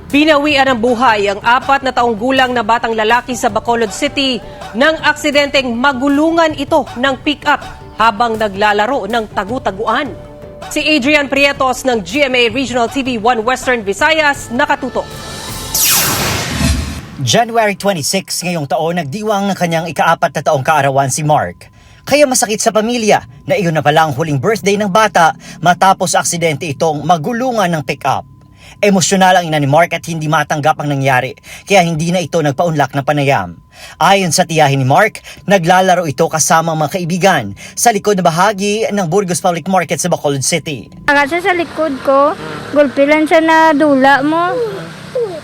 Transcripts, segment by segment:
Binawian ng buhay ang 4 na taong gulang na batang lalaki sa Bacolod City nang aksidenteng magulungan ito ng pick-up habang naglalaro ng tagu-taguan. Si Adrian Prietos ng GMA Regional TV 1 Western Visayas nakatutok. January 26 ngayong taon nagdiwang ng kanyang ika-4 na taong kaarawan si Mark. Kaya masakit sa pamilya na iyon na pala ang huling birthday ng bata matapos aksidente itong magulungan ng pick-up. Emosyonal ang ina ni Mark at hindi matanggap ang nangyari, kaya hindi na ito nagpaunlak ng panayam. Ayon sa tiyahin ni Mark, naglalaro ito kasama ang mga kaibigan sa likod na bahagi ng Burgos Public Market sa Bacolod City. Kasi sa likod ko, gulpilan siya na dula mo.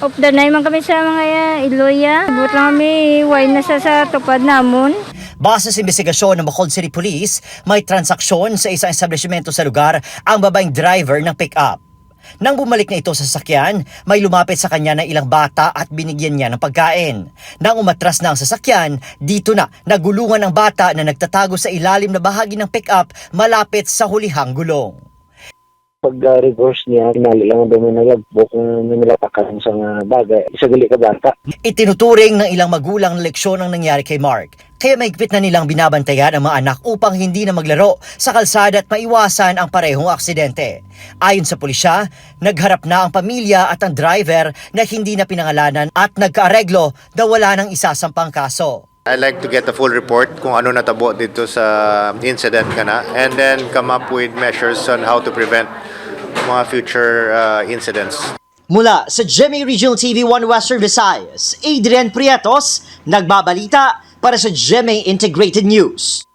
Opdanay man kami sa mga iloya. Buot lang kami, wine na siya sa tupad namon. Base sa investigasyon ng Bacolod City Police, may transaksyon sa isang establishmento sa lugar ang babaeng driver ng pick-up. Nang bumalik na ito sa sasakyan, may lumapit sa kanya ng ilang bata at binigyan niya ng pagkain. Nang umatras na ang sasakyan, dito na nagulungan ang bata na nagtatago sa ilalim na bahagi ng pick-up malapit sa hulihang gulong. Pag-reverse niya, pinali lang ang dami na lagbok kung nilatakan sa bagay. Isagali ka bata. Itinuturing ng ilang magulang na leksyon ang nangyari kay Mark. Kaya mahigpit na nilang binabantayan ang mga anak upang hindi na maglaro sa kalsada at maiwasan ang parehong aksidente. Ayon sa pulisya, nagharap na ang pamilya at ang driver na hindi na pinangalanan at nagkaareglo na wala nang isasampang kaso. I like to get a full report kung ano natabo dito sa incident kana and then come up with measures on how to prevent mga future incidents. Mula sa GMA Regional TV 1 Western Visayas, Adrian Prietos, nagbabalita para sa GMA Integrated News.